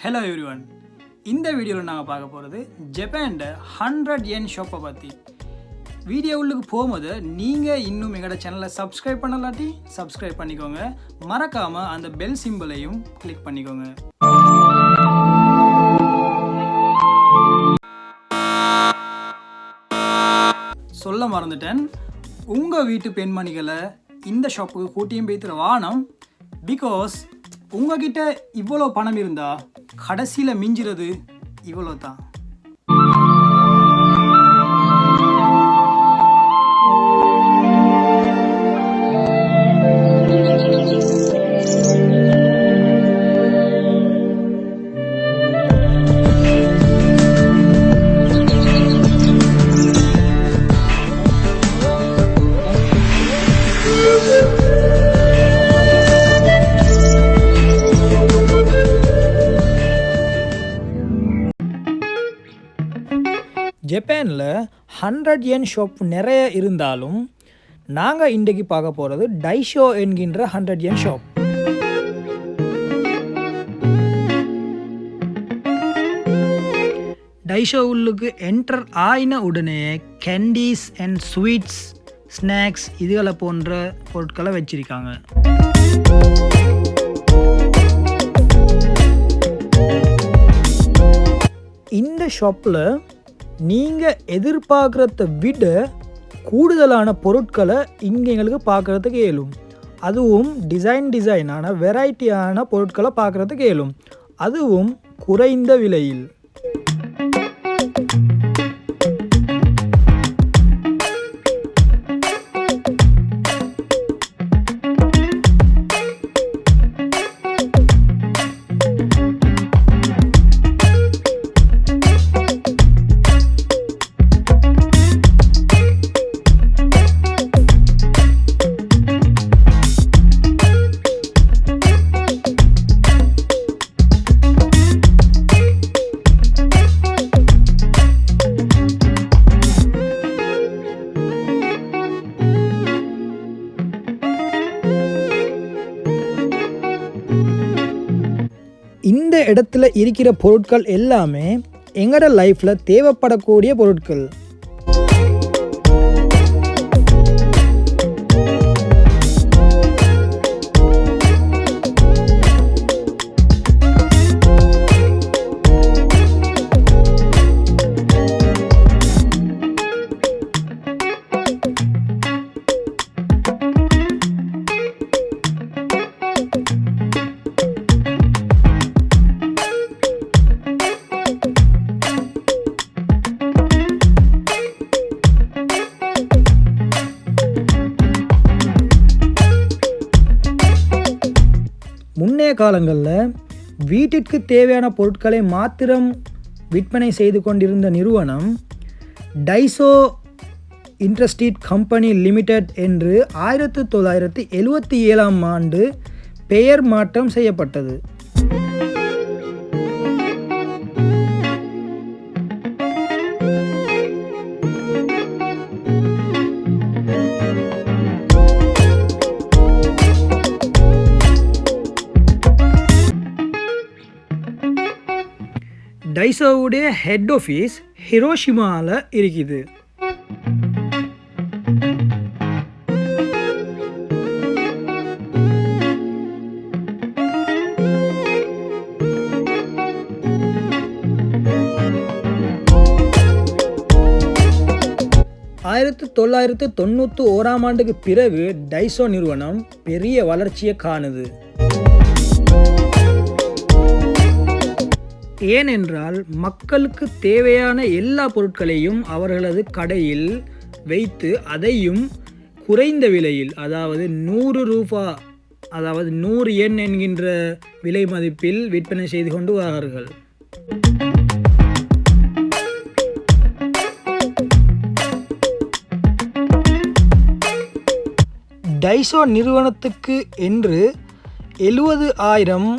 Hello everyone. இந்த வீடியோவில் நாங்கள் பார்க்க போகிறது ஜப்பான்ட 100 yen ஷாப்பை பற்றி. வீடியோவுக்கு போகும்போது நீங்கள் இன்னும் எங்களோட சேனலை சப்ஸ்கிரைப் பண்ணலாட்டி சப்ஸ்கிரைப் பண்ணிக்கோங்க. மறக்காமல் அந்த பெல் சிம்பிளையும் கிளிக் பண்ணிக்கோங்க. சொல்ல மறந்துட்டேன், உங்கள் வீட்டு பெண்மணிகளை இந்த ஷாப்புக்கு கூட்டியும் போய்த்துற வானம். பிகாஸ் உங்ககிட்ட இவ்வளோ பணம் இருந்தால் கடைசியில் மிஞ்சிறது இவ்வளோ தான். ஜப்பானில் 100 yen ஷாப் நிறைய இருந்தாலும் நாங்கள் இன்றைக்கு பார்க்க போகிறது டைஷோ என்கின்ற 100 yen ஷாப். டைஷோ உள்ளுக்கு என்டர் ஆயின உடனே கேண்டீஸ் அண்ட் ஸ்வீட்ஸ், ஸ்நாக்ஸ் இதுகளை போன்ற பொருட்களை வச்சிருக்காங்க. இந்த ஷாப்பில் நீங்கள் எதிர்பார்க்குறத விட கூடுதலான பொருட்களை இங்கே எங்களுக்கு பார்க்குறதுக்கு இயலும். அதுவும் டிசைனான வெரைட்டியான பொருட்களை பார்க்குறதுக்கு இயலும். அதுவும் குறைந்த விலையில். இந்த இடத்துல இருக்கிற பொருட்கள் எல்லாமே எங்களோட லைஃப்பில் தேவைப்படக்கூடிய பொருட்கள். முன்னைய காலங்களில் வீட்டிற்கு தேவையான பொருட்களை மாத்திரம் விற்பனை செய்து கொண்டிருந்த நிறுவனம் டைசோ இண்டஸ்ட்ரீஸ் கம்பெனி லிமிடெட் என்று 1977ஆம் ஆண்டு பெயர் மாற்றம் செய்யப்பட்டது. டைசோவுடைய ஹெட் ஆஃபீஸ் ஹிரோஷிமாவில் இருக்குது. ஆயிரத்து 1991ஆம் ஆண்டுக்கு பிறகு டைசோ நிறுவனம் பெரிய வளர்ச்சியை காணுது. ஏனென்றால் மக்களுக்கு தேவையான எல்லா பொருட்களையும் அவர்களது கடையில் வைத்து அதையும் குறைந்த விலையில், அதாவது 100 ரூபாய், அதாவது 100 yen என்கின்ற விலை மதிப்பில் விற்பனை செய்து கொண்டு வருகிறார்கள். டைசோ நிறுவனத்துக்கு என்று 70,000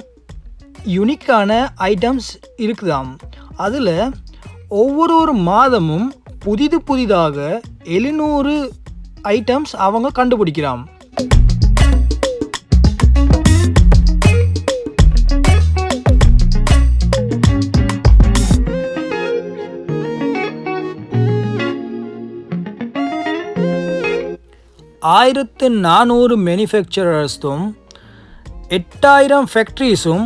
யூனிக்கான ஐட்டம்ஸ் இருக்குதாம். அதில் ஒவ்வொரு மாதமும் புதிதாக 700 ஐட்டம்ஸ் அவங்க கண்டுபிடிக்கிறாம். 1400 மேனுஃபேக்சரர்ஸும் 8000 ஃபேக்ட்ரிஸும்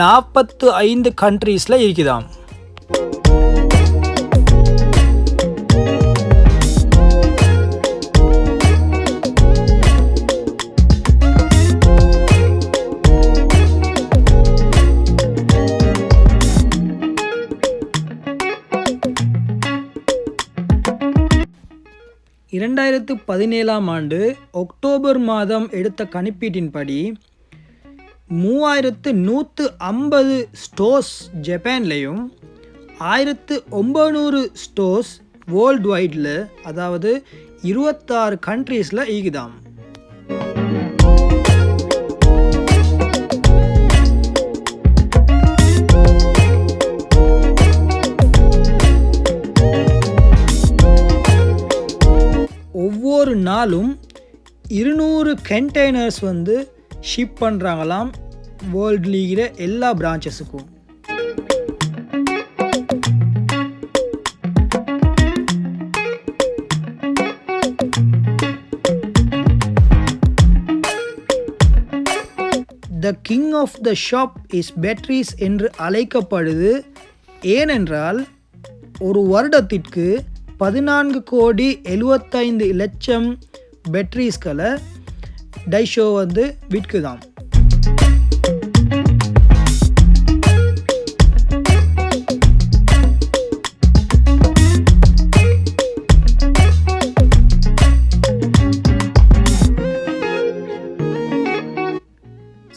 45 கண்ட்ரீஸில் இருக்குதாம். இரண்டாயிரத்து 17 அக்டோபர் மாதம் எடுத்த கணிப்பீட்டின்படி 3150 ஸ்டோர்ஸ் ஜப்பான்லேயும் 1900 ஸ்டோர்ஸ் வேர்ல்டு வைடில், அதாவது 26 கண்ட்ரீஸில் ஈகுதாம். ஒவ்வொரு நாளும் 200 கண்டெய்னர்ஸ் வந்து ஷிப் பண்ணுறாங்களாம் வேர்ல்டு லீகில் எல்லா பிரான்ச்சஸுக்கும். The king of the shop is batteries என்று அழைக்கப்படுது. ஏனென்றால் ஒரு வருடத்திற்கு 14,75,00,000 பேட்டரிஸ்களை டைஷோ வந்து விற்குதாம்.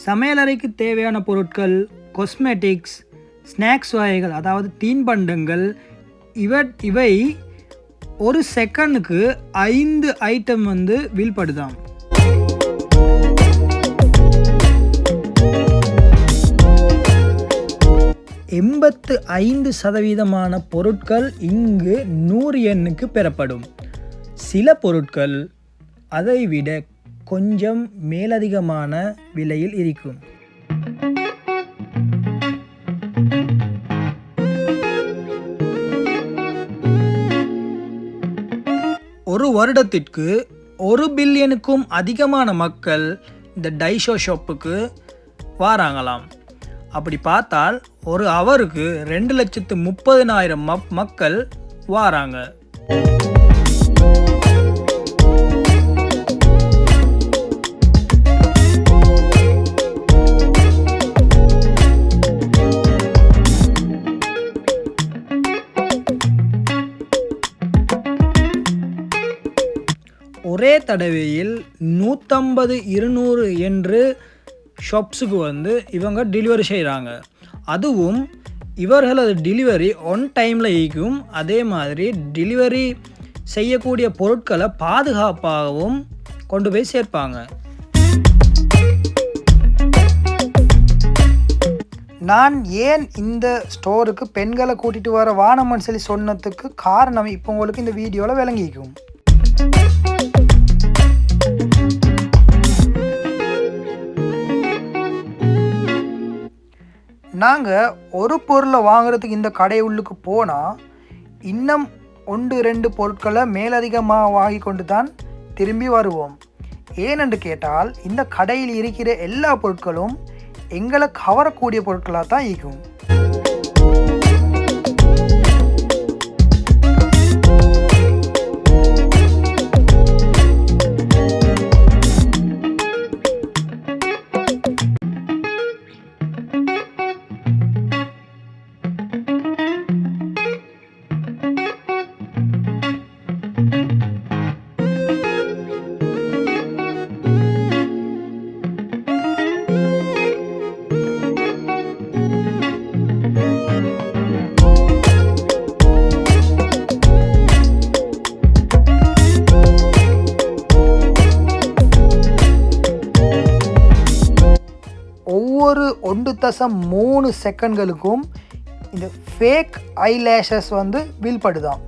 சமையலறைக்கு தேவையான பொருட்கள், காஸ்மெட்டிக்ஸ், ஸ்நாக்ஸ் வகைகள், அதாவது தீன்பண்டங்கள், இவை ஒரு செகண்டுக்கு 5 ஐட்டம் வந்து வீழ்படுதாம். எண்பத்து 5% பொருட்கள் இங்கு 100 யென்னுக்கு பெறப்படும். சில பொருட்கள் அதைவிட கொஞ்சம் மேலதிகமான விலையில் இருக்கும். ஒரு வருடத்திற்கு 1 பில்லியனுக்கும் அதிகமான மக்கள் இந்த டைஷோ ஷாப்புக்கு வாராங்களாம். அப்படி பார்த்தால் ஒரு அவருக்கு 2,30,000 மக்கள் வாராங்க. ஒரே தடவையில் 150-200 என்று ஷாப்ஸுக்கு வந்து இவங்க டெலிவரி செய்கிறாங்க. அதுவும் இவர்களது டெலிவரி ஒன் டைமில் ஈக்கும். அதே மாதிரி டெலிவரி செய்யக்கூடிய பொருட்களை பாதுகாப்பாகவும் கொண்டு போய் சேர்ப்பாங்க. நான் ஏன் இந்த ஸ்டோருக்கு பெண்களை கூட்டிகிட்டு வர வானம்னு சொல்லி சொன்னதுக்கு காரணம் இப்போ உங்களுக்கு இந்த வீடியோவில் விளங்கிக்கும். நாங்கள் ஒரு பொருளை வாங்குறதுக்கு இந்த கடை உள்ளுக்கு போனால் இன்னும் 1-2 பொருட்களை மேலதிகமாக வாங்கி கொண்டு தான் திரும்பி வருவோம். ஏனென்று கேட்டால் இந்த கடையில் இருக்கிற எல்லா பொருட்களும் எங்களை கவரக்கூடிய பொருட்களாக தான் இருக்கும். ஒவ்வொரு 1.3 செகண்ட்களுக்கும் இந்த ஃபேக் ஐலேஷஸ் வந்து வீழ்படுதாம்.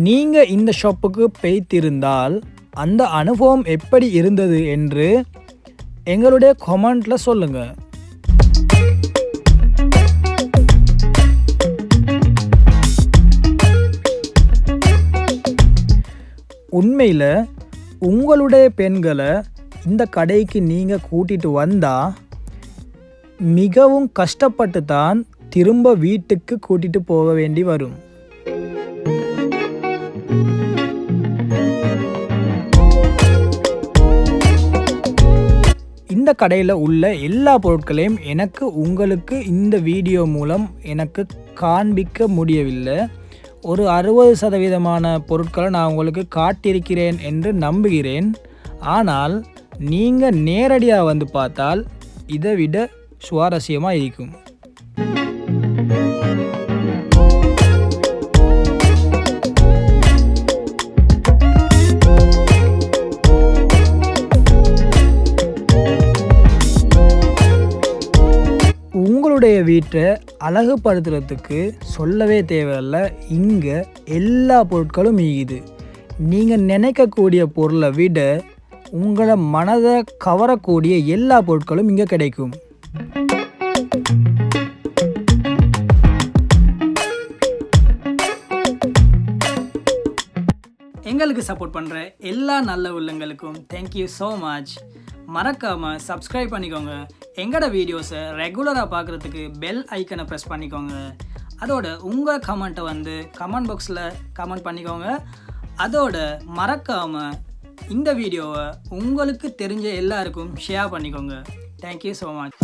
நீங்கள் இந்த ஷாப்புக்கு போய்த்திருந்தால் அந்த அனுபவம் எப்படி இருந்தது என்று எங்களுடைய கமெண்ட்டில் சொல்லுங்கள். உண்மையில் உங்களுடைய பெண்களை இந்த கடைக்கு நீங்கள் கூட்டிகிட்டு வந்தால் மிகவும் கஷ்டப்பட்டு தான் திரும்ப வீட்டுக்கு கூட்டிகிட்டு போக வேண்டி வரும். இந்த கடையில் உள்ள எல்லா பொருட்களையும் உங்களுக்கு இந்த வீடியோ மூலம் எனக்கு காண்பிக்க முடியவில்லை. ஒரு 60% பொருட்களை நான் உங்களுக்கு காட்டியிருக்கிறேன் என்று நம்புகிறேன். ஆனால் நீங்கள் நேரடியாக வந்து பார்த்தால் இதை விட சுவாரஸ்யமாக இருக்கும். உங்களுடைய வீட்டை அழகுபடுத்துறதுக்கு சொல்லவே தேவையில்லை. இங்கே எல்லா பொருட்களும் ஈகுது. நீங்கள் நினைக்கக்கூடிய பொருளை விட உங்களை மனதை கவரக்கூடிய எல்லா பொருட்களும் இங்கே கிடைக்கும். எங்களுக்கு சப்போர்ட் பண்ணுற எல்லா நல்ல உள்ளங்களுக்கும் தேங்க்யூ ஸோ மச். மறக்காமல் சப்ஸ்கிரைப் பண்ணிக்கோங்க. எங்களோட வீடியோஸை ரெகுலராக பார்க்குறதுக்கு பெல் ஐக்கனை ப்ரெஸ் பண்ணிக்கோங்க. அதோட உங்கள் கமெண்ட்டை வந்து கமெண்ட் பாக்ஸில் கமெண்ட் பண்ணிக்கோங்க. அதோட மறக்காமல் இந்த வீடியோவை உங்களுக்கு தெரிஞ்ச எல்லாருக்கும் ஷேர் பண்ணிக்கோங்க. Thank you so much.